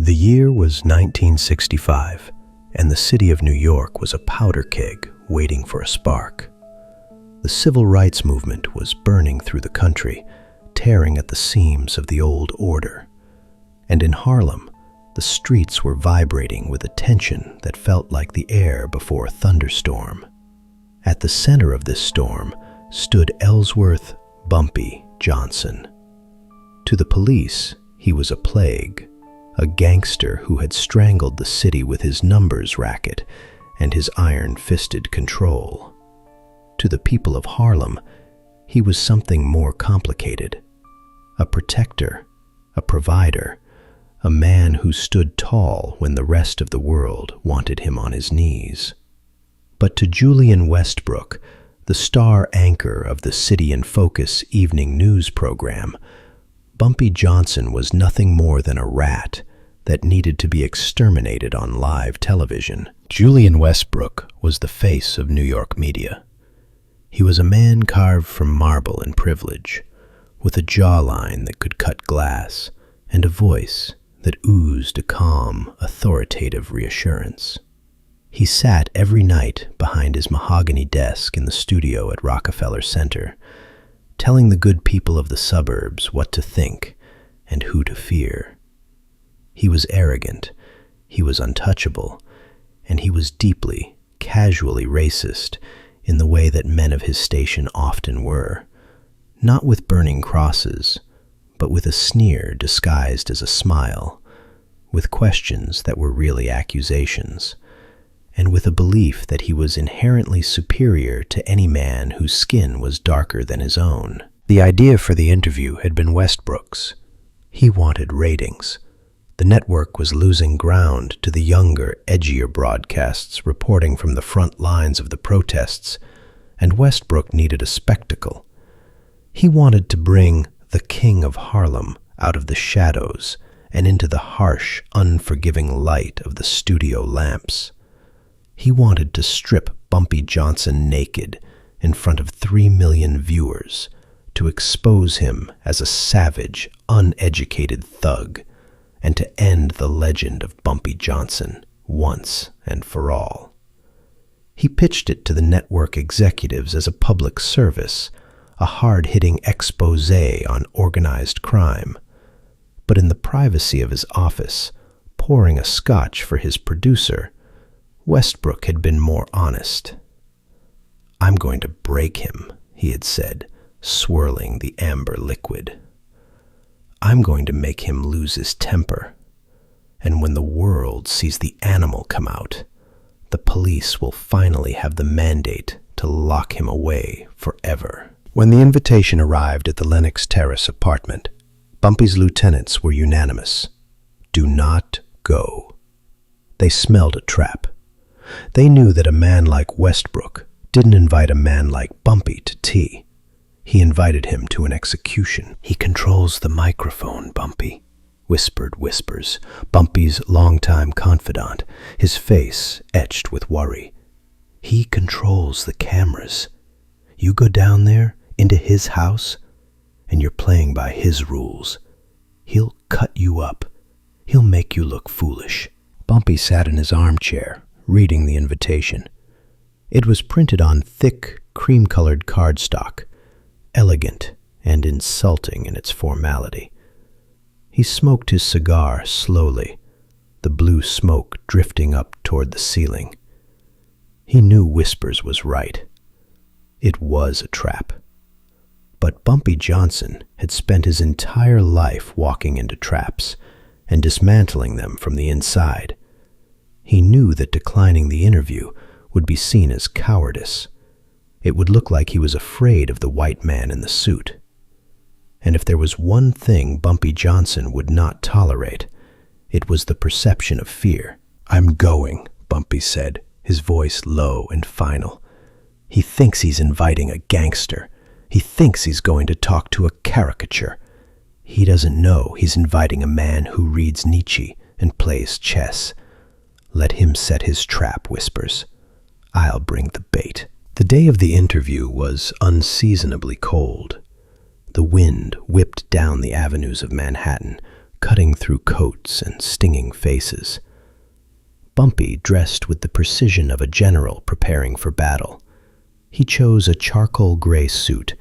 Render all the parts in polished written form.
The year was 1965, and the city of New York was a powder keg waiting for a spark. The civil rights movement was burning through the country, tearing at the seams of the old order. And in Harlem, the streets were vibrating with a tension that felt like the air before a thunderstorm. At the center of this storm stood Ellsworth Bumpy Johnson. To the police, he was a plague, a gangster who had strangled the city with his numbers racket and his iron-fisted control. To the people of Harlem, he was something more complicated. A protector, a provider, a man who stood tall when the rest of the world wanted him on his knees. But to Julian Westbrook, the star anchor of the City in Focus evening news program, Bumpy Johnson was nothing more than a rat that needed to be exterminated on live television. Julian Westbrook was the face of New York media. He was a man carved from marble and privilege, with a jawline that could cut glass and a voice that oozed a calm, authoritative reassurance. He sat every night behind his mahogany desk in the studio at Rockefeller Center, telling the good people of the suburbs what to think and who to fear. He was arrogant, he was untouchable, and he was deeply, casually racist in the way that men of his station often were, not with burning crosses, but with a sneer disguised as a smile, with questions that were really accusations, and with a belief that he was inherently superior to any man whose skin was darker than his own. The idea for the interview had been Westbrook's. He wanted ratings. The network was losing ground to the younger, edgier broadcasts reporting from the front lines of the protests, and Westbrook needed a spectacle. He wanted to bring the King of Harlem out of the shadows and into the harsh, unforgiving light of the studio lamps. He wanted to strip Bumpy Johnson naked in front of 3 million viewers, to expose him as a savage, uneducated thug, and to end the legend of Bumpy Johnson once and for all. He pitched it to the network executives as a public service, a hard-hitting expose on organized crime. But in the privacy of his office, pouring a scotch for his producer, Westbrook had been more honest. "I'm going to break him," he had said, swirling the amber liquid. "I'm going to make him lose his temper. And when the world sees the animal come out, the police will finally have the mandate to lock him away forever." When the invitation arrived at the Lenox Terrace apartment, Bumpy's lieutenants were unanimous. Do not go. They smelled a trap. They knew that a man like Westbrook didn't invite a man like Bumpy to tea. He invited him to an execution. "He controls the microphone, Bumpy," whispered Whispers, Bumpy's longtime confidant, his face etched with worry. "He controls the cameras. You go down there, into his house, and you're playing by his rules. He'll cut you up. He'll make you look foolish." Bumpy sat in his armchair, reading the invitation. It was printed on thick, cream-colored cardstock, elegant and insulting in its formality. He smoked his cigar slowly, the blue smoke drifting up toward the ceiling. He knew Whispers was right. It was a trap. But Bumpy Johnson had spent his entire life walking into traps and dismantling them from the inside. He knew that declining the interview would be seen as cowardice. It would look like he was afraid of the white man in the suit. And if there was one thing Bumpy Johnson would not tolerate, it was the perception of fear. "I'm going," Bumpy said, his voice low and final. "He thinks he's inviting a gangster. He thinks he's going to talk to a caricature. He doesn't know he's inviting a man who reads Nietzsche and plays chess. Let him set his trap, Whispers. I'll bring the bait." The day of the interview was unseasonably cold. The wind whipped down the avenues of Manhattan, cutting through coats and stinging faces. Bumpy dressed with the precision of a general preparing for battle. He chose a charcoal gray suit,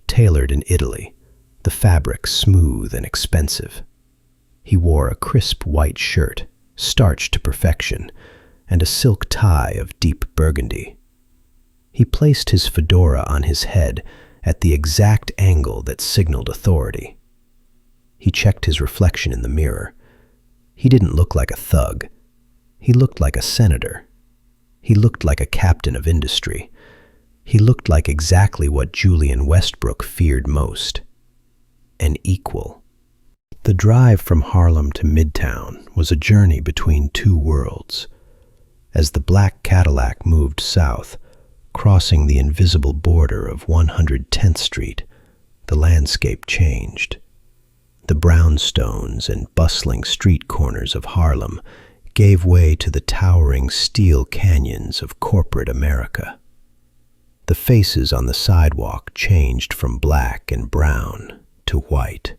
tailored in Italy, the fabric smooth and expensive. He wore a crisp white shirt, starched to perfection, and a silk tie of deep burgundy. He placed his fedora on his head at the exact angle that signaled authority. He checked his reflection in the mirror. He didn't look like a thug. He looked like a senator. He looked like a captain of industry. He looked like exactly what Julian Westbrook feared most: an equal. The drive from Harlem to Midtown was a journey between two worlds. As the black Cadillac moved south, crossing the invisible border of 110th Street, the landscape changed. The brownstones and bustling street corners of Harlem gave way to the towering steel canyons of corporate America. The faces on the sidewalk changed from black and brown to white.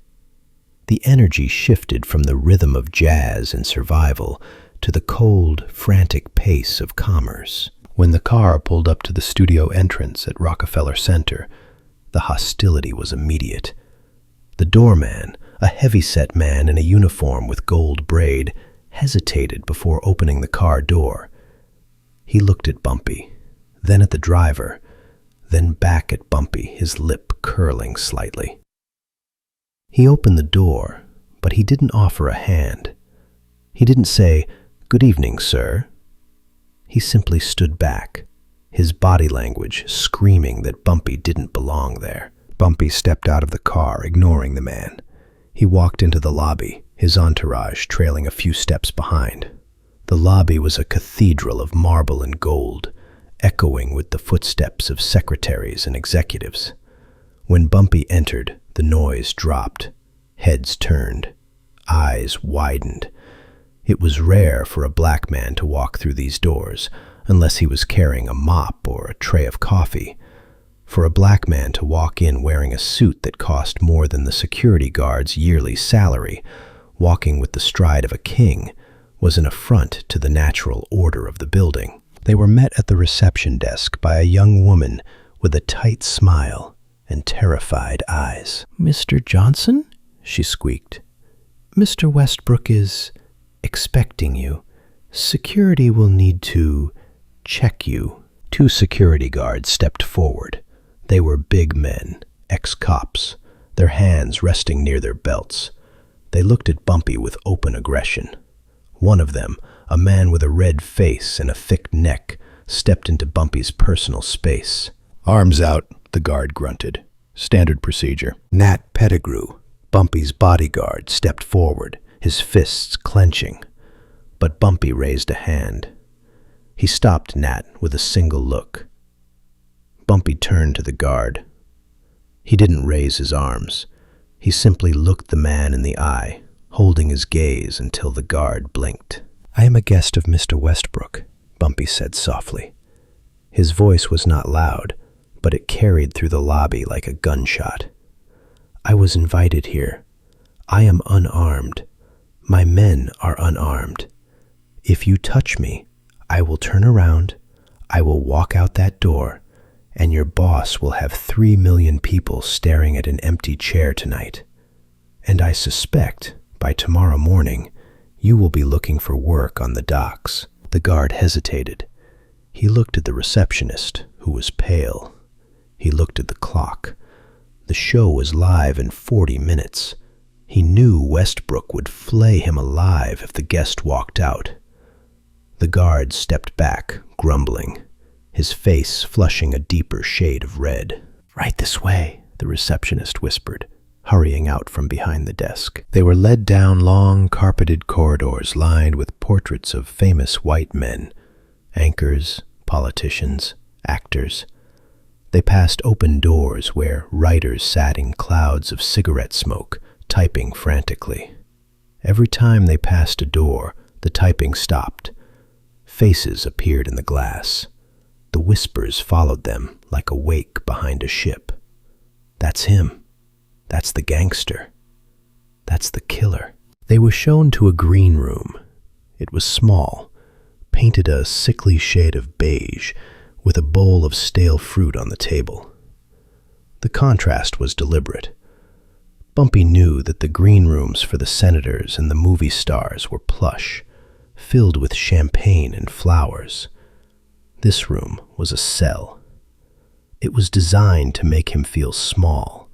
The energy shifted from the rhythm of jazz and survival to the cold, frantic pace of commerce. When the car pulled up to the studio entrance at Rockefeller Center, the hostility was immediate. The doorman, a heavy-set man in a uniform with gold braid, hesitated before opening the car door. He looked at Bumpy, then at the driver, then back at Bumpy, his lip curling slightly. He opened the door, but he didn't offer a hand. He didn't say, "Good evening, sir." He simply stood back, his body language screaming that Bumpy didn't belong there. Bumpy stepped out of the car, ignoring the man. He walked into the lobby, his entourage trailing a few steps behind. The lobby was a cathedral of marble and gold, echoing with the footsteps of secretaries and executives. When Bumpy entered, the noise dropped. Heads turned. Eyes widened. It was rare for a black man to walk through these doors, unless he was carrying a mop or a tray of coffee. For a black man to walk in wearing a suit that cost more than the security guard's yearly salary, walking with the stride of a king, was an affront to the natural order of the building. They were met at the reception desk by a young woman with a tight smile and terrified eyes. "Mr. Johnson?" she squeaked. "Mr. Westbrook is expecting you. Security will need to check you." Two security guards stepped forward. They were big men, ex-cops, their hands resting near their belts. They looked at Bumpy with open aggression. One of them, a man with a red face and a thick neck, stepped into Bumpy's personal space. "Arms out," the guard grunted. "Standard procedure." Nat Pettigrew, Bumpy's bodyguard, stepped forward, his fists clenching. But Bumpy raised a hand. He stopped Nat with a single look. Bumpy turned to the guard. He didn't raise his arms. He simply looked the man in the eye, holding his gaze until the guard blinked. "I am a guest of Mr. Westbrook," Bumpy said softly. His voice was not loud, but it carried through the lobby like a gunshot. "I was invited here. I am unarmed. My men are unarmed. If you touch me, I will turn around, I will walk out that door, and your boss will have 3 million people staring at an empty chair tonight. And I suspect, by tomorrow morning, you will be looking for work on the docks." The guard hesitated. He looked at the receptionist, who was pale. He looked at the clock. The show was live in 40 minutes. He knew Westbrook would flay him alive if the guest walked out. The guard stepped back, grumbling, his face flushing a deeper shade of red. "Right this way," the receptionist whispered, hurrying out from behind the desk. They were led down long, carpeted corridors lined with portraits of famous white men, anchors, politicians, actors. They passed open doors where writers sat in clouds of cigarette smoke, typing frantically. Every time they passed a door, the typing stopped. Faces appeared in the glass. The whispers followed them like a wake behind a ship. "That's him. That's the gangster. That's the killer." They were shown to a green room. It was small, painted a sickly shade of beige, with a bowl of stale fruit on the table. The contrast was deliberate. Bumpy knew that the green rooms for the senators and the movie stars were plush, filled with champagne and flowers. This room was a cell. It was designed to make him feel small,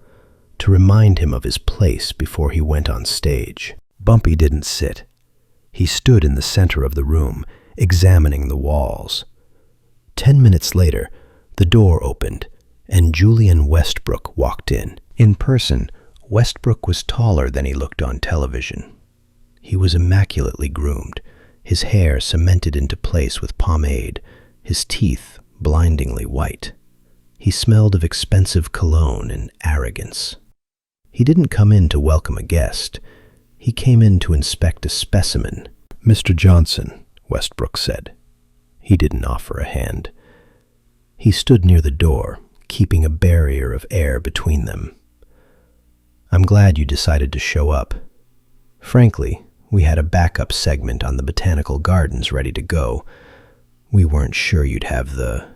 to remind him of his place before he went on stage. Bumpy didn't sit. He stood in the center of the room, examining the walls. 10 minutes later, the door opened, and Julian Westbrook walked in. In person, Westbrook was taller than he looked on television. He was immaculately groomed, his hair cemented into place with pomade, his teeth blindingly white. He smelled of expensive cologne and arrogance. He didn't come in to welcome a guest. He came in to inspect a specimen. "Mr. Johnson," Westbrook said. He didn't offer a hand. He stood near the door, keeping a barrier of air between them. "I'm glad you decided to show up. Frankly, we had a backup segment on the botanical gardens ready to go. We weren't sure you'd have the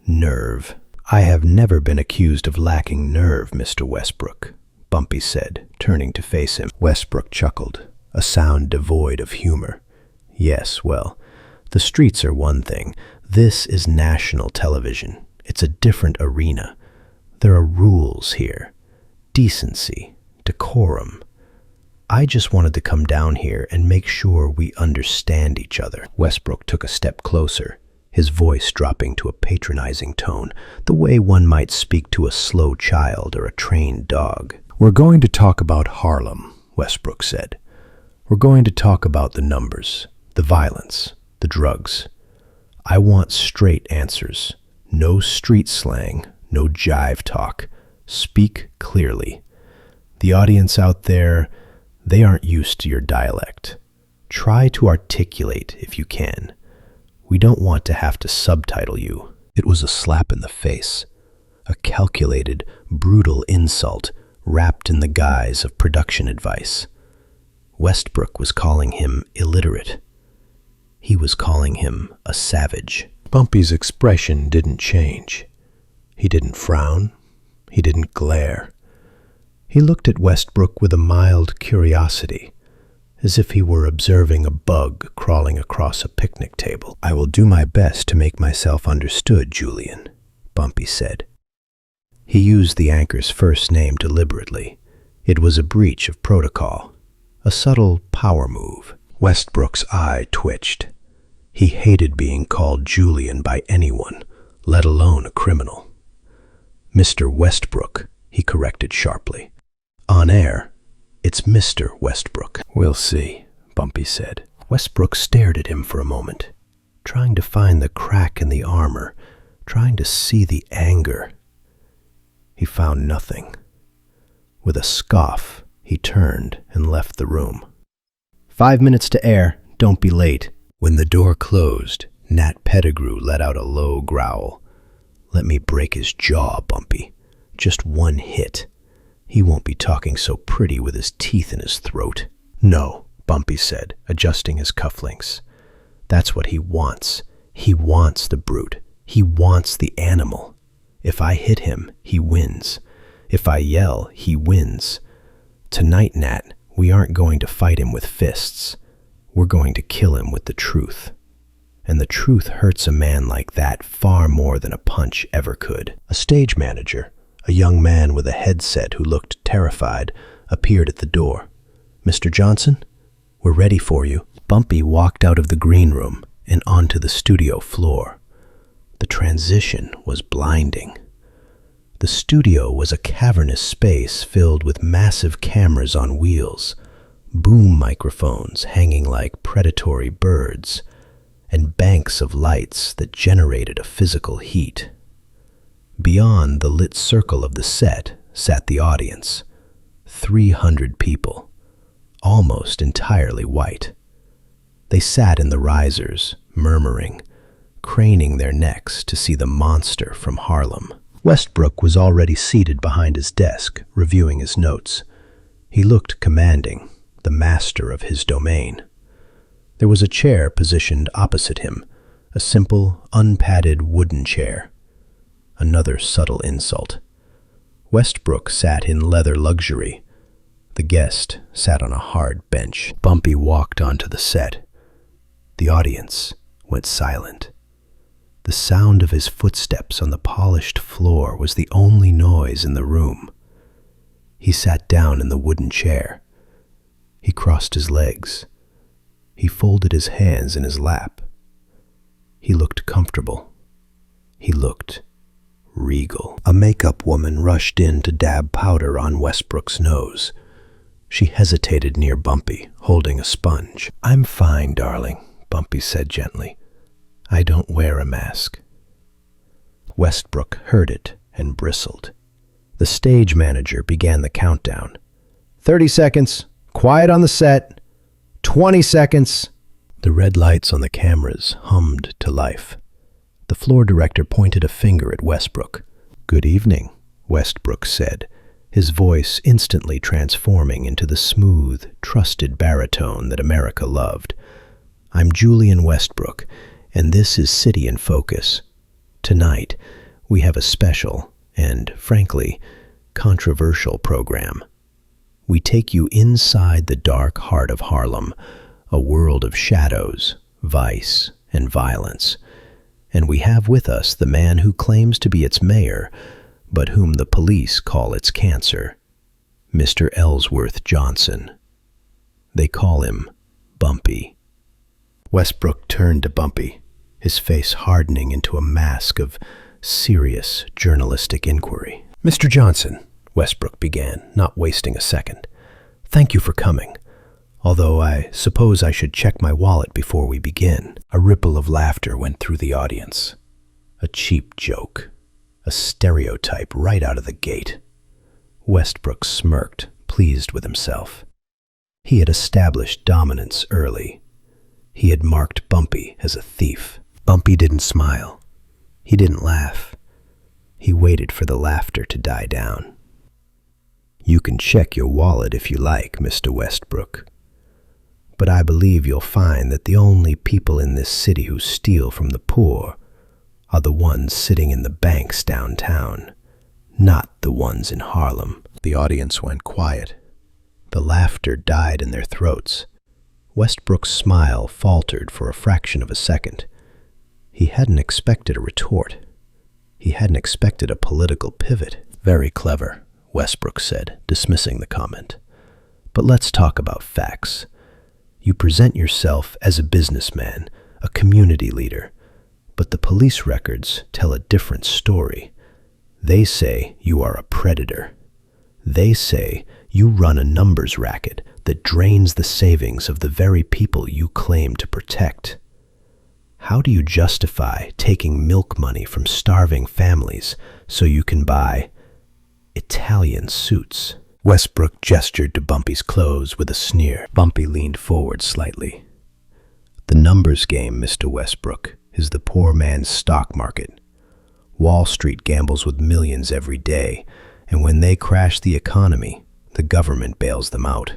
nerve." "I have never been accused of lacking nerve, Mr. Westbrook," Bumpy said, turning to face him. Westbrook chuckled, a sound devoid of humor. "Yes, well, the streets are one thing. This is national television. It's a different arena. There are rules here. Decency, decorum. I just wanted to come down here and make sure we understand each other." Westbrook took a step closer, his voice dropping to a patronizing tone, the way one might speak to a slow child or a trained dog. "We're going to talk about Harlem," Westbrook said. "We're going to talk about the numbers, the violence, the drugs. I want straight answers. No street slang, no jive talk. Speak clearly. The audience out there, they aren't used to your dialect. Try to articulate if you can. We don't want to have to subtitle you." It was a slap in the face, a calculated, brutal insult wrapped in the guise of production advice. Westbrook was calling him illiterate. He was calling him a savage. Bumpy's expression didn't change. He didn't frown. He didn't glare. He looked at Westbrook with a mild curiosity, as if he were observing a bug crawling across a picnic table. "I will do my best to make myself understood, Julian," Bumpy said. He used the anchor's first name deliberately. It was a breach of protocol, a subtle power move. Westbrook's eye twitched. He hated being called Julian by anyone, let alone a criminal. "Mr. Westbrook," he corrected sharply. "On air, it's Mr. Westbrook." "We'll see," Bumpy said. Westbrook stared at him for a moment, trying to find the crack in the armor, trying to see the anger. He found nothing. With a scoff, he turned and left the room. "5 minutes to air. Don't be late." When the door closed, Nat Pettigrew let out a low growl. "Let me break his jaw, Bumpy. Just one hit. He won't be talking so pretty with his teeth in his throat." "No," Bumpy said, adjusting his cufflinks. "That's what he wants. He wants the brute. He wants the animal. If I hit him, he wins. If I yell, he wins. Tonight, Nat, we aren't going to fight him with fists. We're going to kill him with the truth. And the truth hurts a man like that far more than a punch ever could." A stage manager, a young man with a headset who looked terrified, appeared at the door. "Mr. Johnson, we're ready for you." Bumpy walked out of the green room and onto the studio floor. The transition was blinding. The studio was a cavernous space filled with massive cameras on wheels, boom microphones hanging like predatory birds, and banks of lights that generated a physical heat. Beyond the lit circle of the set sat the audience, 300 people, almost entirely white. They sat in the risers, murmuring, craning their necks to see the monster from Harlem. Westbrook was already seated behind his desk, reviewing his notes. He looked commanding, the master of his domain. There was a chair positioned opposite him, a simple, unpadded wooden chair. Another subtle insult. Westbrook sat in leather luxury. The guest sat on a hard bench. Bumpy walked onto the set. The audience went silent. The sound of his footsteps on the polished floor was the only noise in the room. He sat down in the wooden chair. He crossed his legs. He folded his hands in his lap. He looked comfortable. He looked regal. A makeup woman rushed in to dab powder on Westbrook's nose. She hesitated near Bumpy, holding a sponge. "I'm fine, darling," Bumpy said gently. "I don't wear a mask." Westbrook heard it and bristled. The stage manager began the countdown. 30 seconds, quiet on the set, 20 seconds. The red lights on the cameras hummed to life. The floor director pointed a finger at Westbrook. "Good evening," Westbrook said, his voice instantly transforming into the smooth, trusted baritone that America loved. "I'm Julian Westbrook, and this is City in Focus. Tonight, we have a special and, frankly, controversial program. We take you inside the dark heart of Harlem, a world of shadows, vice, and violence. And we have with us the man who claims to be its mayor, but whom the police call its cancer, Mr. Ellsworth Johnson. They call him Bumpy." Westbrook turned to Bumpy, his face hardening into a mask of serious journalistic inquiry. "Mr. Johnson," Westbrook began, not wasting a second, "thank you for coming, although I suppose I should check my wallet before we begin." A ripple of laughter went through the audience. A cheap joke, a stereotype right out of the gate. Westbrook smirked, pleased with himself. He had established dominance early. He had marked Bumpy as a thief. Bumpy didn't smile. He didn't laugh. He waited for the laughter to die down. "You can check your wallet if you like, Mr. Westbrook. But I believe you'll find that the only people in this city who steal from the poor are the ones sitting in the banks downtown, not the ones in Harlem." The audience went quiet. The laughter died in their throats. Westbrook's smile faltered for a fraction of a second. He hadn't expected a retort. He hadn't expected a political pivot. "Very clever," Westbrook said, dismissing the comment. "But let's talk about facts. You present yourself as a businessman, a community leader, but the police records tell a different story. They say you are a predator. They say you run a numbers racket that drains the savings of the very people you claim to protect. How do you justify taking milk money from starving families so you can buy Italian suits?" Westbrook gestured to Bumpy's clothes with a sneer. Bumpy leaned forward slightly. "The numbers game, Mr. Westbrook, is the poor man's stock market. Wall Street gambles with millions every day, and when they crash the economy, the government bails them out.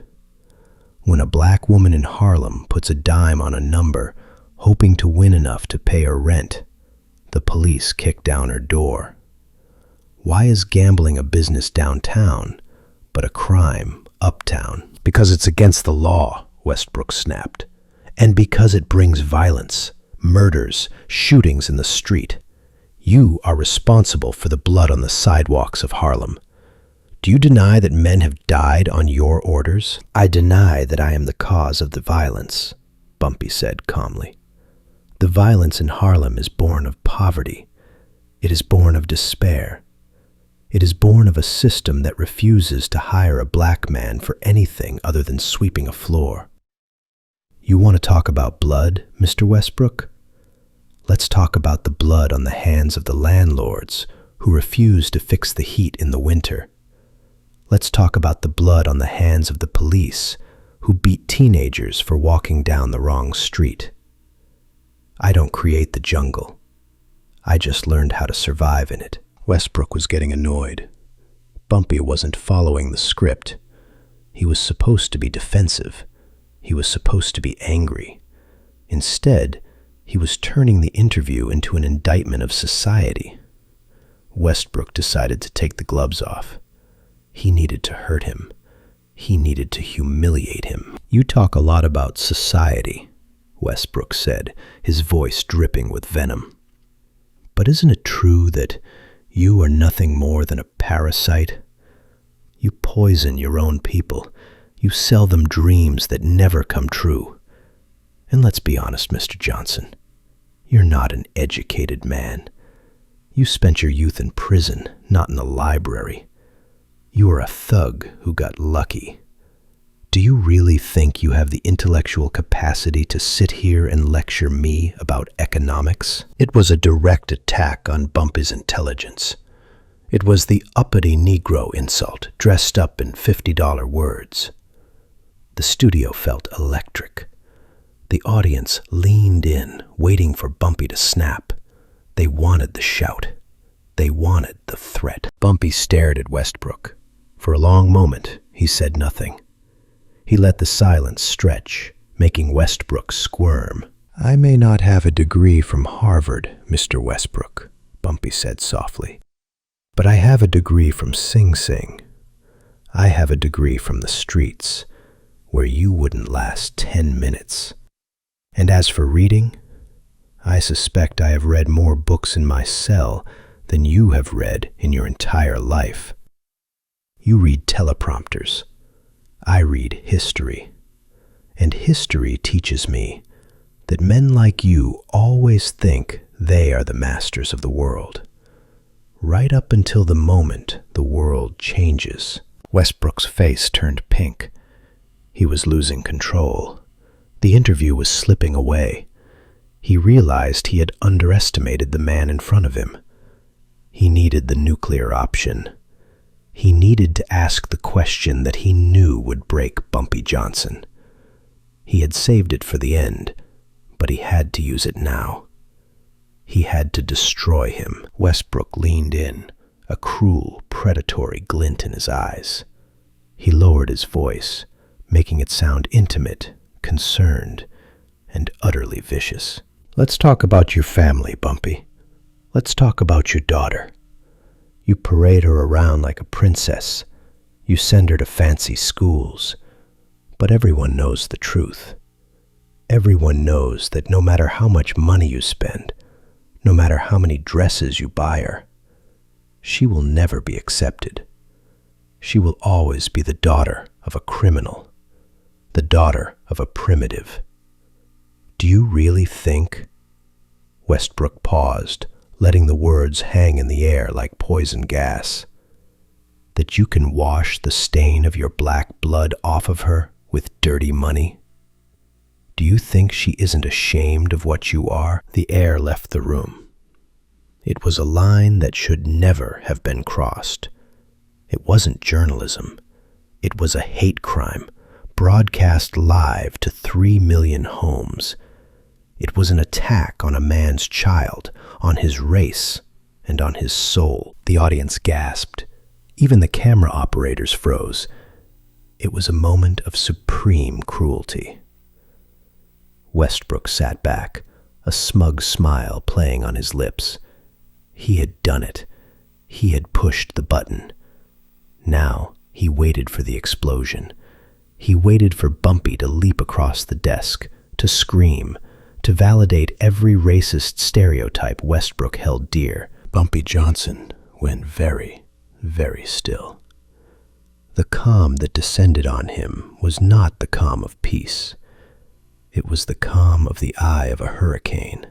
When a black woman in Harlem puts a dime on a number, hoping to win enough to pay her rent, the police kick down her door. Why is gambling a business downtown, but a crime uptown?" "Because it's against the law," Westbrook snapped. "And because it brings violence, murders, shootings in the street. You are responsible for the blood on the sidewalks of Harlem. Do you deny that men have died on your orders?" "I deny that I am the cause of the violence," Bumpy said calmly. "The violence in Harlem is born of poverty. It is born of despair. It is born of a system that refuses to hire a black man for anything other than sweeping a floor. You want to talk about blood, Mr. Westbrook? Let's talk about the blood on the hands of the landlords who refuse to fix the heat in the winter. Let's talk about the blood on the hands of the police who beat teenagers for walking down the wrong street. I don't create the jungle. I just learned how to survive in it." Westbrook was getting annoyed. Bumpy wasn't following the script. He was supposed to be defensive. He was supposed to be angry. Instead, he was turning the interview into an indictment of society. Westbrook decided to take the gloves off. He needed to hurt him. He needed to humiliate him. "You talk a lot about society," Westbrook said, his voice dripping with venom. "But isn't it true that you are nothing more than a parasite? You poison your own people. You sell them dreams that never come true. And let's be honest, Mr. Johnson, you're not an educated man. You spent your youth in prison, not in the library. You are a thug who got lucky. Do you really think you have the intellectual capacity to sit here and lecture me about economics?" It was a direct attack on Bumpy's intelligence. It was the uppity Negro insult dressed up in $50 words. The studio felt electric. The audience leaned in, waiting for Bumpy to snap. They wanted the shout. They wanted the threat. Bumpy stared at Westbrook. For a long moment, he said nothing. He let the silence stretch, making Westbrook squirm. "I may not have a degree from Harvard, Mr. Westbrook," Bumpy said softly. "But I have a degree from Sing Sing. I have a degree from the streets, where you wouldn't last 10 minutes. And as for reading, I suspect I have read more books in my cell than you have read in your entire life. You read teleprompters. I read history. And history teaches me that men like you always think they are the masters of the world, right up until the moment the world changes." Westbrook's face turned pink. He was losing control. The interview was slipping away. He realized he had underestimated the man in front of him. He needed the nuclear option. He needed to ask the question that he knew would break Bumpy Johnson. He had saved it for the end, but he had to use it now. He had to destroy him. Westbrook leaned in, a cruel, predatory glint in his eyes. He lowered his voice, making it sound intimate, concerned, and utterly vicious. "Let's talk about your family, Bumpy. Let's talk about your daughter. You parade her around like a princess. You send her to fancy schools. But everyone knows the truth. Everyone knows that no matter how much money you spend, no matter how many dresses you buy her, she will never be accepted. She will always be the daughter of a criminal, the daughter of a primitive. Do you really think?" Westbrook paused, letting the words hang in the air like poison gas. "That you can wash the stain of your black blood off of her with dirty money? Do you think she isn't ashamed of what you are?" The air left the room. It was a line that should never have been crossed. It wasn't journalism. It was a hate crime, broadcast live to 3 million homes. It was an attack on a man's child, on his race, and on his soul. The audience gasped. Even the camera operators froze. It was a moment of supreme cruelty. Westbrook sat back, a smug smile playing on his lips. He had done it. He had pushed the button. Now he waited for the explosion. He waited for Bumpy to leap across the desk, to scream, to validate every racist stereotype Westbrook held dear. Bumpy Johnson went very, very still. The calm that descended on him was not the calm of peace. It was the calm of the eye of a hurricane.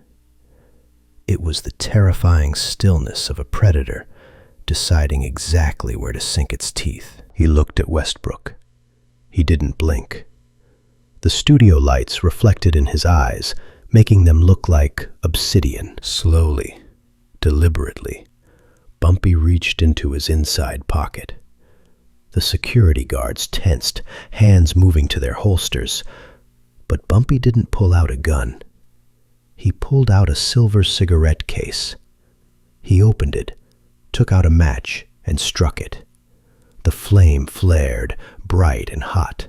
It was the terrifying stillness of a predator deciding exactly where to sink its teeth. He looked at Westbrook. He didn't blink. The studio lights reflected in his eyes, making them look like obsidian. Slowly, deliberately, Bumpy reached into his inside pocket. The security guards tensed, hands moving to their holsters. But Bumpy didn't pull out a gun. He pulled out a silver cigarette case. He opened it, took out a match, and struck it. The flame flared, bright and hot.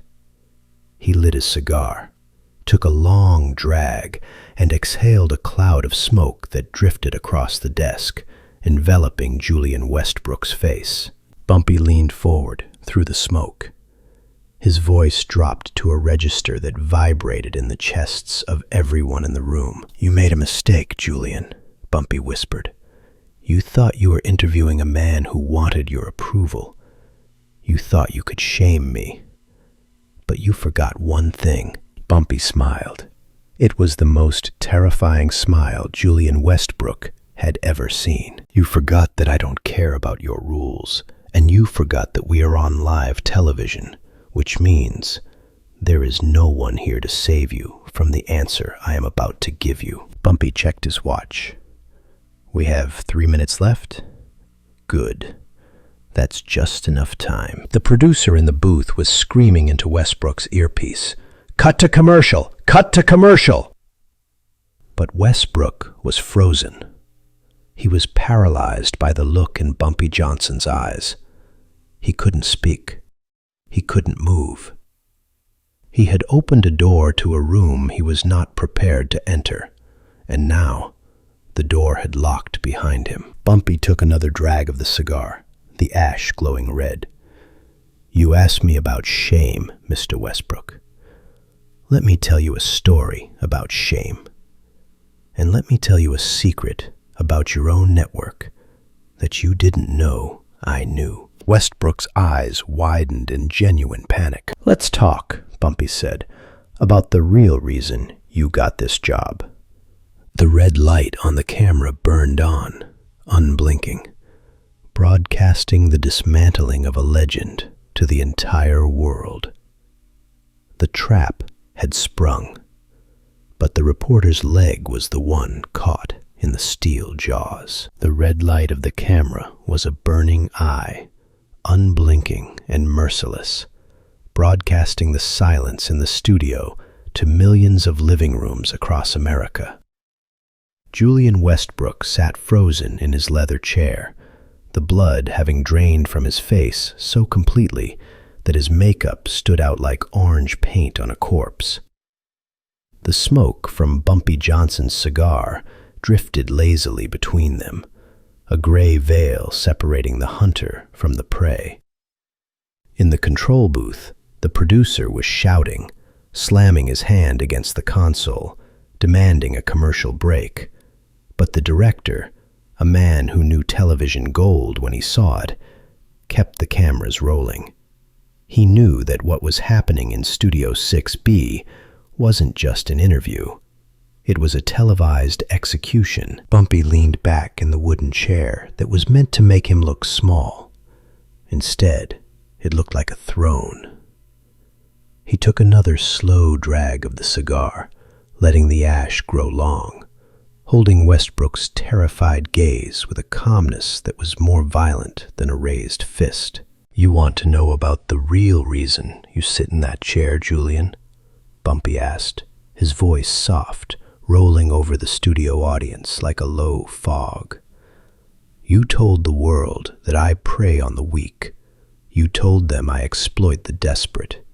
He lit his cigar, took a long drag, and exhaled a cloud of smoke that drifted across the desk, enveloping Julian Westbrook's face. Bumpy leaned forward through the smoke. His voice dropped to a register that vibrated in the chests of everyone in the room. "You made a mistake, Julian," Bumpy whispered. "You thought you were interviewing a man who wanted your approval. You thought you could shame me. But you forgot one thing." Bumpy smiled. It was the most terrifying smile Julian Westbrook had ever seen. "You forgot that I don't care about your rules, and you forgot that we are on live television, which means there is no one here to save you from the answer I am about to give you." Bumpy checked his watch. "We have 3 minutes left? Good. That's just enough time." The producer in the booth was screaming into Westbrook's earpiece, "Cut to commercial! Cut to commercial!" But Westbrook was frozen. He was paralyzed by the look in Bumpy Johnson's eyes. He couldn't speak. He couldn't move. He had opened a door to a room he was not prepared to enter, and now the door had locked behind him. Bumpy took another drag of the cigar, the ash glowing red. "You asked me about shame, Mr. Westbrook. Let me tell you a story about shame. And let me tell you a secret about your own network that you didn't know I knew." Westbrook's eyes widened in genuine panic. "Let's talk," Bumpy said, "about the real reason you got this job." The red light on the camera burned on, unblinking, broadcasting the dismantling of a legend to the entire world. The trap had sprung, but the reporter's leg was the one caught in the steel jaws. The red light of the camera was a burning eye, unblinking and merciless, broadcasting the silence in the studio to millions of living rooms across America. Julian Westbrook sat frozen in his leather chair, the blood having drained from his face so completely that his makeup stood out like orange paint on a corpse. The smoke from Bumpy Johnson's cigar drifted lazily between them, a gray veil separating the hunter from the prey. In the control booth, the producer was shouting, slamming his hand against the console, demanding a commercial break. But the director, a man who knew television gold when he saw it, kept the cameras rolling. He knew that what was happening in Studio 6B wasn't just an interview. It was a televised execution. Bumpy leaned back in the wooden chair that was meant to make him look small. Instead, it looked like a throne. He took another slow drag of the cigar, letting the ash grow long, holding Westbrook's terrified gaze with a calmness that was more violent than a raised fist. "You want to know about the real reason you sit in that chair, Julian?" Bumpy asked, his voice soft, rolling over the studio audience like a low fog. "You told the world that I prey on the weak. You told them I exploit the desperate.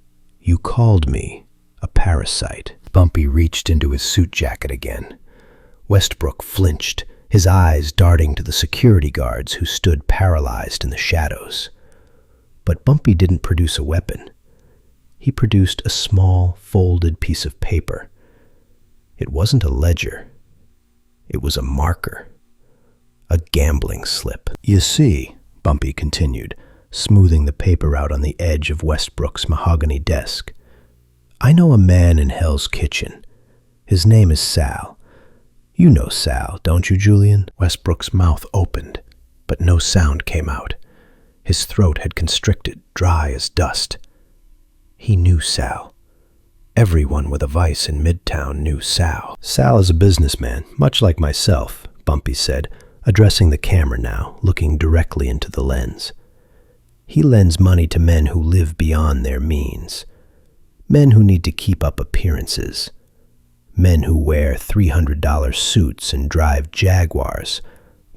You called me a parasite." Bumpy reached into his suit jacket again. Westbrook flinched, his eyes darting to the security guards who stood paralyzed in the shadows. But Bumpy didn't produce a weapon. He produced a small, folded piece of paper. It wasn't a ledger. It was a marker. A gambling slip. "You see," Bumpy continued, smoothing the paper out on the edge of Westbrook's mahogany desk, "I know a man in Hell's Kitchen. His name is Sal. You know Sal, don't you, Julian?" Westbrook's mouth opened, but no sound came out. His throat had constricted, dry as dust. He knew Sal. Everyone with a vice in Midtown knew Sal. "Sal is a businessman, much like myself," Bumpy said, addressing the camera now, looking directly into the lens. "He lends money to men who live beyond their means. Men who need to keep up appearances. Men who wear $300 suits and drive Jaguars,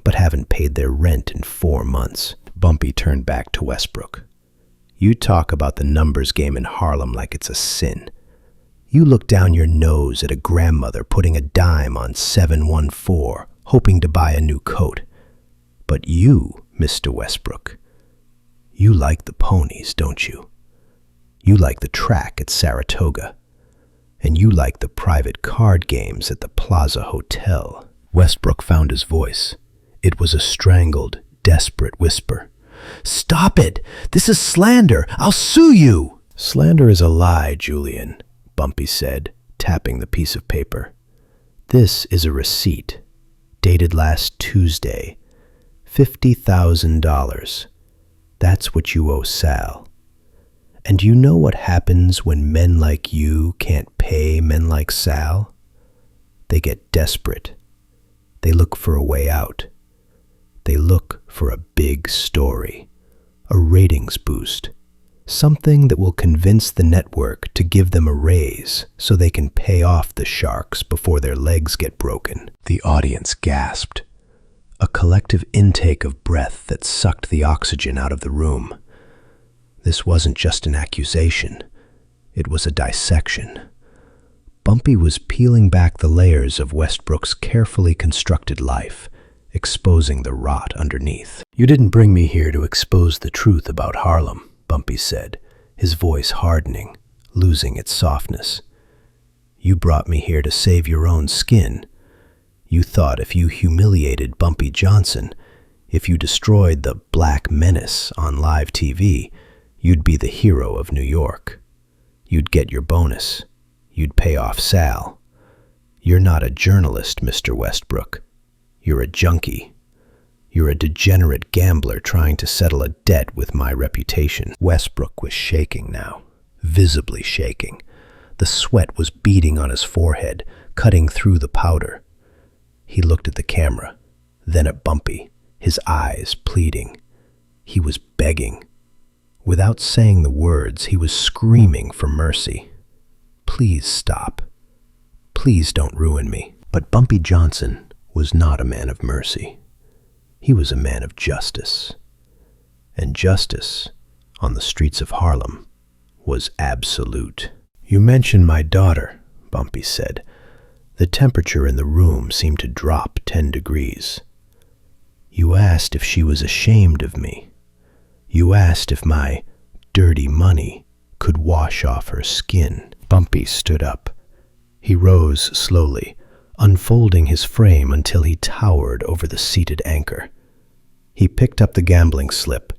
but haven't paid their rent in 4 months. Bumpy turned back to Westbrook. You talk about the numbers game in Harlem like it's a sin. You look down your nose at a grandmother putting a dime on 714, hoping to buy a new coat. But you, Mr. Westbrook, you like the ponies, don't you? You like the track at Saratoga. And you like the private card games at the Plaza Hotel. Westbrook found his voice. It was a strangled, desperate whisper. "Stop it! This is slander! I'll sue you!" "Slander is a lie, Julian," Bumpy said, tapping the piece of paper. "This is a receipt, dated last Tuesday. $50,000. That's what you owe Sal. And you know what happens when men like you can't pay men like Sal? They get desperate. They look for a way out. They look for a big story, a ratings boost, something that will convince the network to give them a raise so they can pay off the sharks before their legs get broken." The audience gasped, a collective intake of breath that sucked the oxygen out of the room. This wasn't just an accusation, it was a dissection. Bumpy was peeling back the layers of Westbrook's carefully constructed life, exposing the rot underneath. "You didn't bring me here to expose the truth about Harlem," Bumpy said, his voice hardening, losing its softness. "You brought me here to save your own skin. You thought if you humiliated Bumpy Johnson, if you destroyed the Black Menace on live TV, you'd be the hero of New York. You'd get your bonus. You'd pay off Sal. You're not a journalist, Mr. Westbrook. You're a junkie. You're a degenerate gambler trying to settle a debt with my reputation." Westbrook was shaking now, visibly shaking. The sweat was beading on his forehead, cutting through the powder. He looked at the camera, then at Bumpy, his eyes pleading. He was begging. Without saying the words, he was screaming for mercy. "Please stop. Please don't ruin me." But Bumpy Johnson was not a man of mercy. He was a man of justice. And justice, on the streets of Harlem, was absolute. "You mentioned my daughter," Bumpy said. The temperature in the room seemed to drop 10 degrees. "You asked if she was ashamed of me. You asked if my dirty money could wash off her skin." Bumpy stood up. He rose slowly, unfolding his frame until he towered over the seated anchor. He picked up the gambling slip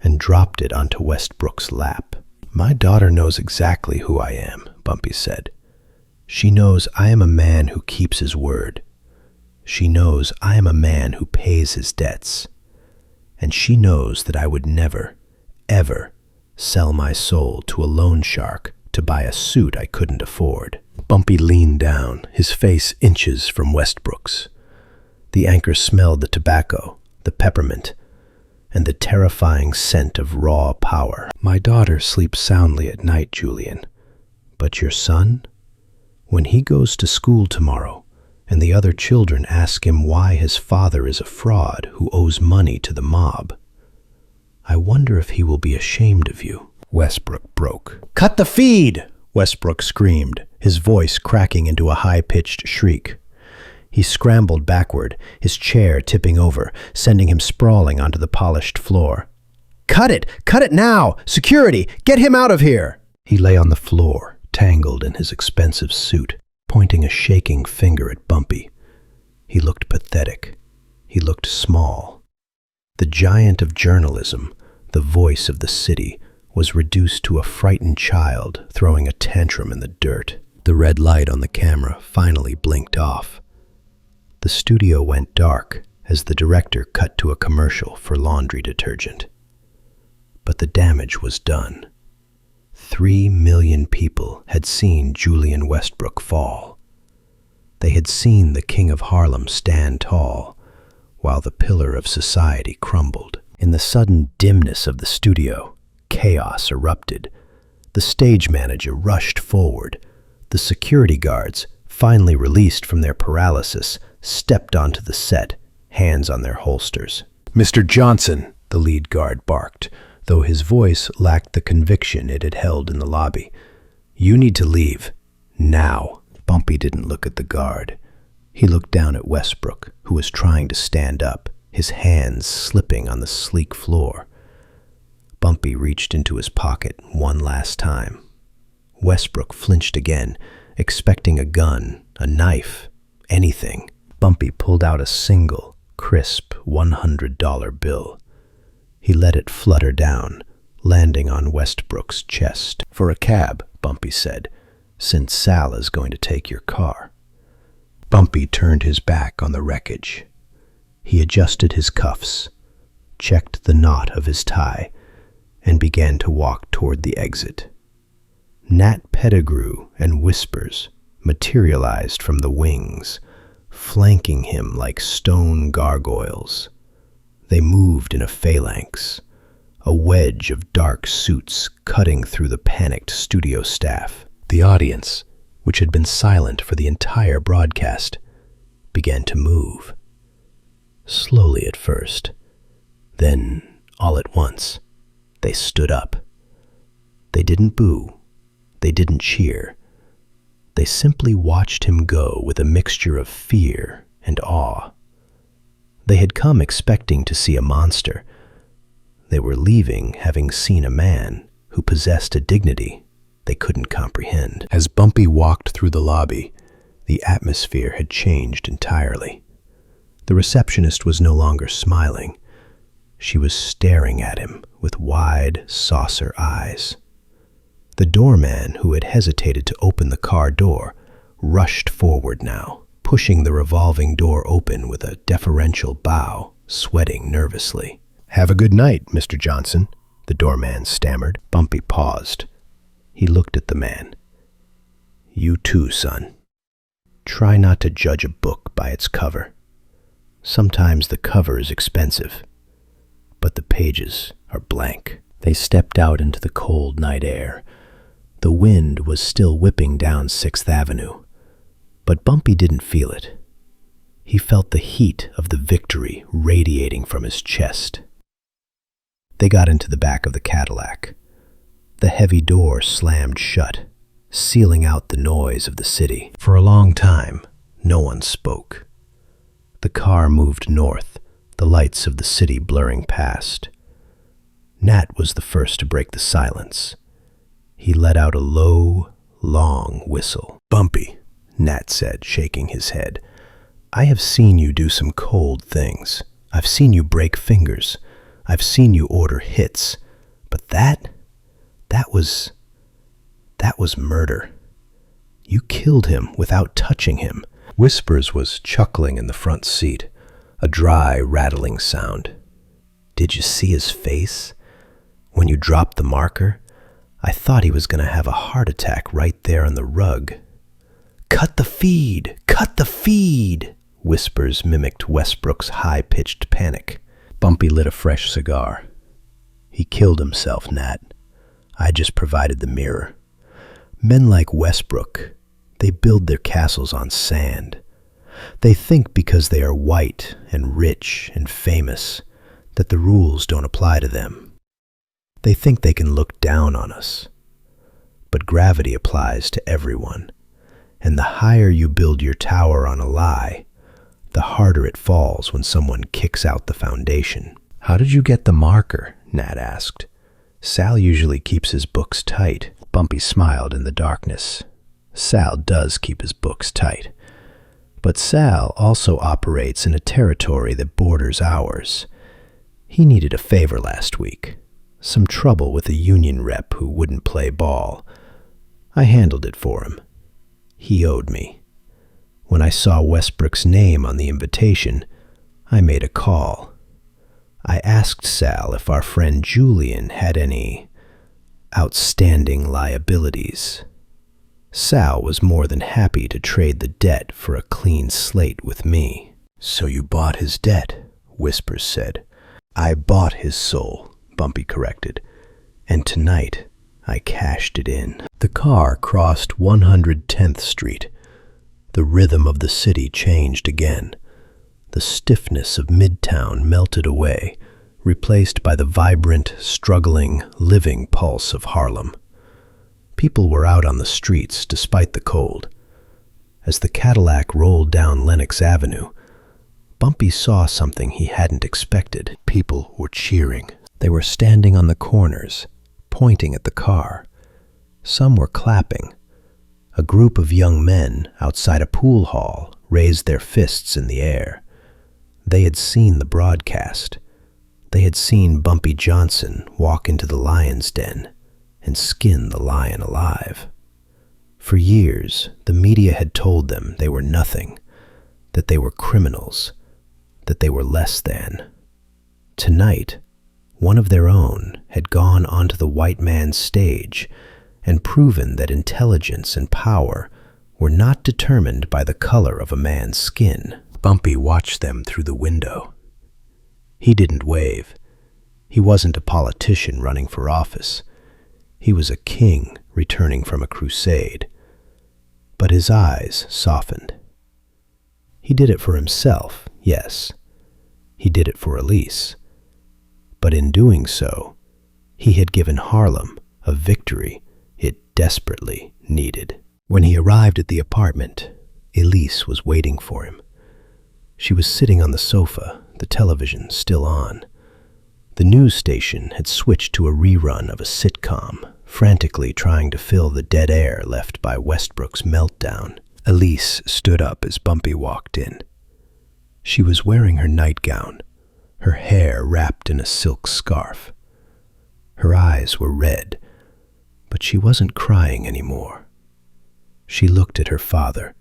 and dropped it onto Westbrook's lap. "My daughter knows exactly who I am," Bumpy said. "She knows I am a man who keeps his word. She knows I am a man who pays his debts. And she knows that I would never, ever sell my soul to a loan shark to buy a suit I couldn't afford." Bumpy leaned down, his face inches from Westbrook's. The anchor smelled the tobacco, the peppermint, and the terrifying scent of raw power. "My daughter sleeps soundly at night, Julian. But your son? When he goes to school tomorrow, and the other children ask him why his father is a fraud who owes money to the mob, I wonder if he will be ashamed of you." Westbrook broke. "Cut the feed!" Westbrook screamed, his voice cracking into a high-pitched shriek. He scrambled backward, his chair tipping over, sending him sprawling onto the polished floor. "Cut it! Cut it now! Security! Get him out of here!" He lay on the floor, tangled in his expensive suit, pointing a shaking finger at Bumpy. He looked pathetic. He looked small. The giant of journalism, the voice of the city, was reduced to a frightened child throwing a tantrum in the dirt. The red light on the camera finally blinked off. The studio went dark as the director cut to a commercial for laundry detergent. But the damage was done. 3 million people had seen Julian Westbrook fall. They had seen the King of Harlem stand tall, while the pillar of society crumbled. In the sudden dimness of the studio, chaos erupted. The stage manager rushed forward. The security guards, finally released from their paralysis, stepped onto the set, hands on their holsters. "Mr. Johnson," the lead guard barked, though his voice lacked the conviction it had held in the lobby. "You need to leave. Now." Bumpy didn't look at the guard. He looked down at Westbrook, who was trying to stand up, his hands slipping on the sleek floor. Bumpy reached into his pocket one last time. Westbrook flinched again, expecting a gun, a knife, anything. Bumpy pulled out a single, crisp $100 bill. He let it flutter down, landing on Westbrook's chest. "For a cab," Bumpy said, "since Sal is going to take your car." Bumpy turned his back on the wreckage. He adjusted his cuffs, checked the knot of his tie, and began to walk toward the exit. Nat Pettigrew and Whispers materialized from the wings, flanking him like stone gargoyles. They moved in a phalanx, a wedge of dark suits cutting through the panicked studio staff. The audience, which had been silent for the entire broadcast, began to move. Slowly at first, then all at once, they stood up. They didn't boo. They didn't cheer. They simply watched him go with a mixture of fear and awe. They had come expecting to see a monster. They were leaving having seen a man who possessed a dignity they couldn't comprehend. As Bumpy walked through the lobby, the atmosphere had changed entirely. The receptionist was no longer smiling. She was staring at him with wide, saucer eyes. The doorman, who had hesitated to open the car door, rushed forward now, pushing the revolving door open with a deferential bow, sweating nervously. "Have a good night, Mr. Johnson," the doorman stammered. Bumpy paused. He looked at the man. "You too, son. Try not to judge a book by its cover. Sometimes the cover is expensive, but the pages are blank." They stepped out into the cold night air. The wind was still whipping down 6th Avenue, but Bumpy didn't feel it. He felt the heat of the victory radiating from his chest. They got into the back of the Cadillac. The heavy door slammed shut, sealing out the noise of the city. For a long time, no one spoke. The car moved north, the lights of the city blurring past. Nat was the first to break the silence. He let out a low, long whistle. "Bumpy," Nat said, shaking his head, "I have seen you do some cold things. I've seen you break fingers. I've seen you order hits. But that was murder. You killed him without touching him." Whispers was chuckling in the front seat, a dry, rattling sound. "Did you see his face? When you dropped the marker, I thought he was going to have a heart attack right there on the rug." "Cut the feed! Cut the feed!" Whispers mimicked Westbrook's high-pitched panic. Bumpy lit a fresh cigar. "He killed himself, Nat. I just provided the mirror. Men like Westbrook, they build their castles on sand. They think because they are white and rich and famous that the rules don't apply to them. They think they can look down on us. But gravity applies to everyone, and the higher you build your tower on a lie, the harder it falls when someone kicks out the foundation." "How did you get the marker?" Nat asked. "Sal usually keeps his books tight." Bumpy smiled in the darkness. "Sal does keep his books tight. But Sal also operates in a territory that borders ours. He needed a favor last week. Some trouble with a union rep who wouldn't play ball. I handled it for him. He owed me. When I saw Westbrook's name on the invitation, I made a call. I asked Sal if our friend Julian had any outstanding liabilities. Sal was more than happy to trade the debt for a clean slate with me." "So you bought his debt," Whispers said. "I bought his soul," Bumpy corrected, "and tonight I cashed it in." The car crossed 110th Street. The rhythm of the city changed again. The stiffness of Midtown melted away, replaced by the vibrant, struggling, living pulse of Harlem. People were out on the streets despite the cold. As the Cadillac rolled down Lenox Avenue, Bumpy saw something he hadn't expected. People were cheering. They were standing on the corners, pointing at the car. Some were clapping. A group of young men outside a pool hall raised their fists in the air. They had seen the broadcast. They had seen Bumpy Johnson walk into the lion's den and skin the lion alive. For years, the media had told them they were nothing, that they were criminals, that they were less than. Tonight, one of their own had gone onto the white man's stage and proven that intelligence and power were not determined by the color of a man's skin. Bumpy watched them through the window. He didn't wave. He wasn't a politician running for office. He was a king returning from a crusade. But his eyes softened. He did it for himself, yes. He did it for Elise. But in doing so, he had given Harlem a victory it desperately needed. When he arrived at the apartment, Elise was waiting for him. She was sitting on the sofa, the television still on. The news station had switched to a rerun of a sitcom, frantically trying to fill the dead air left by Westbrook's meltdown. Elise stood up as Bumpy walked in. She was wearing her nightgown, her hair wrapped in a silk scarf. Her eyes were red, but she wasn't crying anymore. She looked at her father,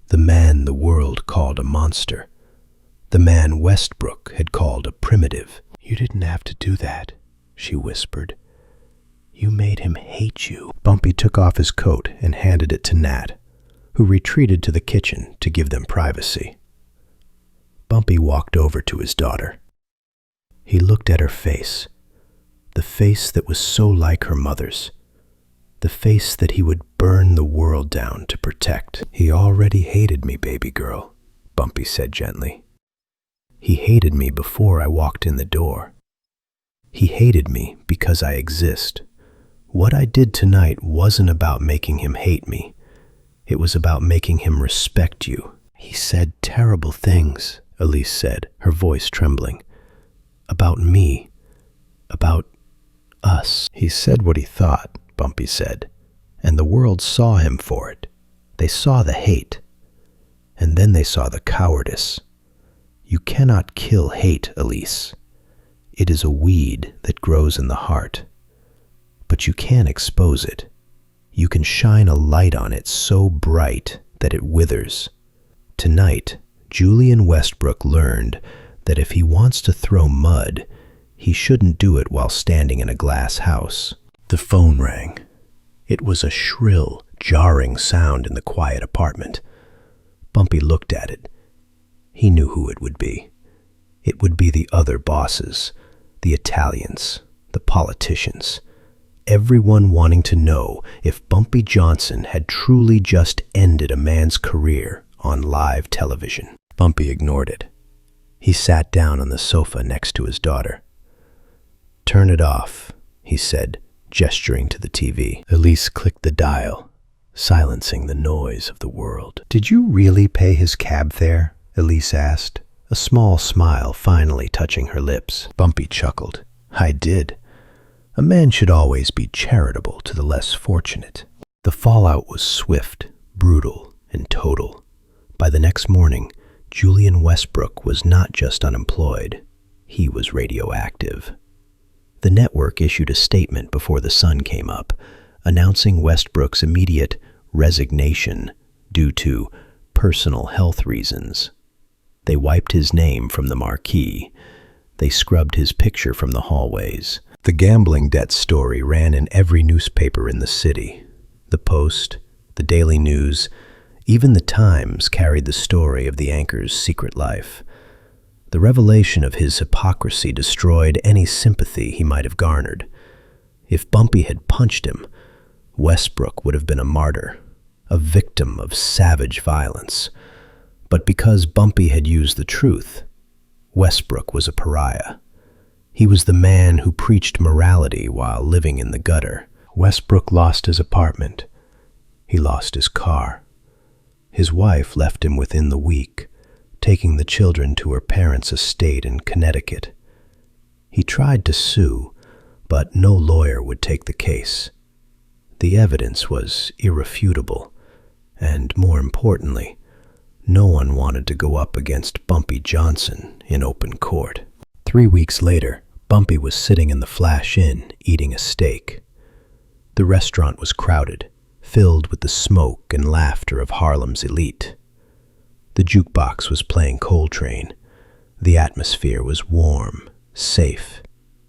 the man the world called a monster, the man Westbrook had called a primitive. "You didn't have to do that," she whispered. "You made him hate you." Bumpy took off his coat and handed it to Nat, who retreated to the kitchen to give them privacy. Bumpy walked over to his daughter. He looked at her face, the face that was so like her mother's, the face that he would burn the world down to protect. "He already hated me, baby girl," Bumpy said gently. "He hated me before I walked in the door. He hated me because I exist. What I did tonight wasn't about making him hate me. It was about making him respect you." "He said terrible things," Elise said, her voice trembling. "About me. About us." "He said what he thought," Bumpy said, "and the world saw him for it. They saw the hate, and then they saw the cowardice. You cannot kill hate, Elise. It is a weed that grows in the heart. But you can expose it. You can shine a light on it so bright that it withers. Tonight, Julian Westbrook learned that if he wants to throw mud, he shouldn't do it while standing in a glass house." The phone rang. It was a shrill, jarring sound in the quiet apartment. Bumpy looked at it. He knew who it would be. It would be the other bosses, the Italians, the politicians, everyone wanting to know if Bumpy Johnson had truly just ended a man's career on live television. Bumpy ignored it. He sat down on the sofa next to his daughter. "Turn it off," he said, gesturing to the TV. Elise clicked the dial, silencing the noise of the world. "Did you really pay his cab fare?" Elise asked, a small smile finally touching her lips. Bumpy chuckled. "I did. A man should always be charitable to the less fortunate." The fallout was swift, brutal, and total. By the next morning, Julian Westbrook was not just unemployed, he was radioactive. The network issued a statement before the sun came up, announcing Westbrook's immediate resignation due to personal health reasons. They wiped his name from the marquee. They scrubbed his picture from the hallways. The gambling debt story ran in every newspaper in the city. The Post, the Daily News, even the Times carried the story of the anchor's secret life. The revelation of his hypocrisy destroyed any sympathy he might have garnered. If Bumpy had punched him, Westbrook would have been a martyr, a victim of savage violence. But because Bumpy had used the truth, Westbrook was a pariah. He was the man who preached morality while living in the gutter. Westbrook lost his apartment. He lost his car. His wife left him within the week, taking the children to her parents' estate in Connecticut. He tried to sue, but no lawyer would take the case. The evidence was irrefutable, and more importantly, no one wanted to go up against Bumpy Johnson in open court. 3 weeks later, Bumpy was sitting in the Flash Inn eating a steak. The restaurant was crowded, filled with the smoke and laughter of Harlem's elite. The jukebox was playing Coltrane. The atmosphere was warm, safe,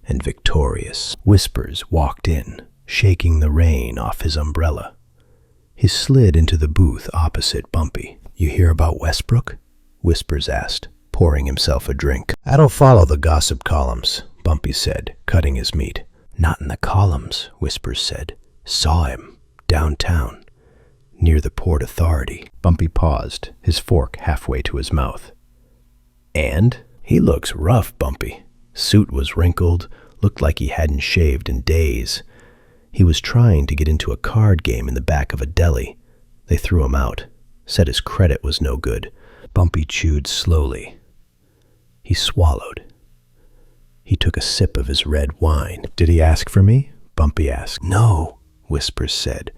and victorious. Whispers walked in, shaking the rain off his umbrella. He slid into the booth opposite Bumpy. "You hear about Westbrook?" Whispers asked, pouring himself a drink. "I don't follow the gossip columns," Bumpy said, cutting his meat. "Not in the columns," Whispers said. "Saw him, downtown, near the Port Authority." Bumpy paused, his fork halfway to his mouth. "And? He looks rough, Bumpy." Suit was wrinkled, looked like he hadn't shaved in days. He was trying to get into a card game in the back of a deli. They threw him out, said his credit was no good. Bumpy chewed slowly. He swallowed. He took a sip of his red wine. "Did he ask for me?" Bumpy asked. "No," Whispers said,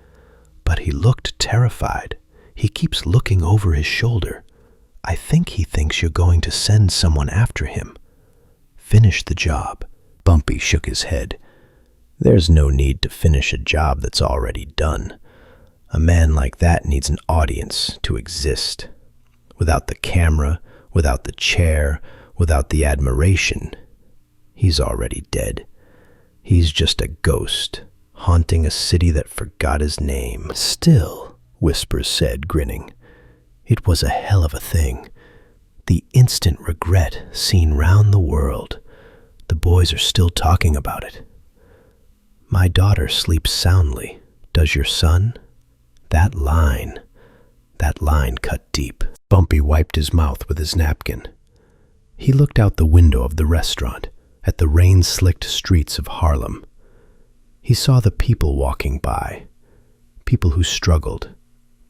"but he looked terrified. He keeps looking over his shoulder. I think he thinks you're going to send someone after him. Finish the job." Bumpy shook his head. "There's no need to finish a job that's already done. A man like that needs an audience to exist. Without the camera, without the chair, without the admiration, he's already dead. He's just a ghost, haunting a city that forgot his name." "Still," Whispers said, grinning, "it was a hell of a thing. The instant regret seen round the world. The boys are still talking about it. My daughter sleeps soundly. Does your son? That line cut deep." Bumpy wiped his mouth with his napkin. He looked out the window of the restaurant at the rain-slicked streets of Harlem. He saw the people walking by, people who struggled,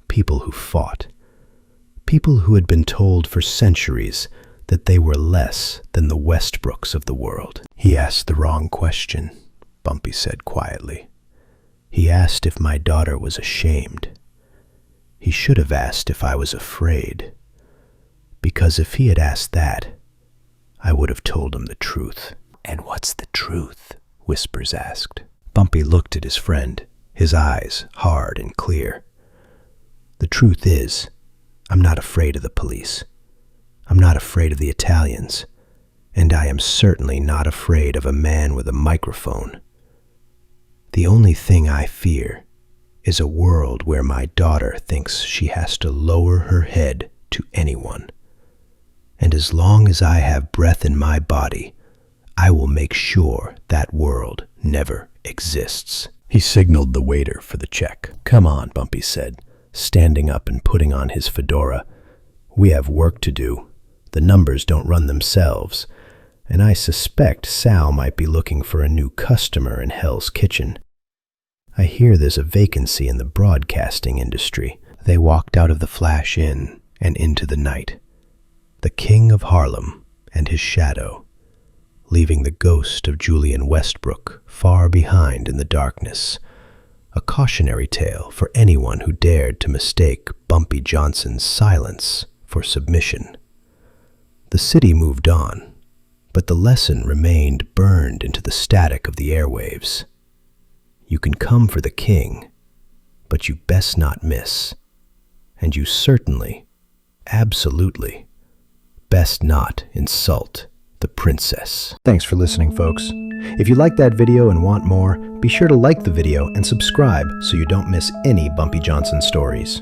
people who fought, people who had been told for centuries that they were less than the Westbrooks of the world. "He asked the wrong question," Bumpy said quietly. "He asked if my daughter was ashamed. He should have asked if I was afraid. Because if he had asked that, I would have told him the truth." "And what's the truth?" Whispers asked. Bumpy looked at his friend, his eyes hard and clear. "The truth is, I'm not afraid of the police. I'm not afraid of the Italians. And I am certainly not afraid of a man with a microphone. The only thing I fear is a world where my daughter thinks she has to lower her head to anyone. And as long as I have breath in my body, I will make sure that world never exists." He signaled the waiter for the check. "Come on," Bumpy said, standing up and putting on his fedora. "We have work to do. The numbers don't run themselves, and I suspect Sal might be looking for a new customer in Hell's Kitchen. I hear there's a vacancy in the broadcasting industry." They walked out of the Flash Inn and into the night. The king of Harlem and his shadow, leaving the ghost of Julian Westbrook far behind in the darkness, a cautionary tale for anyone who dared to mistake Bumpy Johnson's silence for submission. The city moved on, but the lesson remained burned into the static of the airwaves. You can come for the king, but you best not miss. And you certainly, absolutely, best not insult the princess. Thanks for listening, folks. If you liked that video and want more, be sure to like the video and subscribe so you don't miss any Bumpy Johnson stories.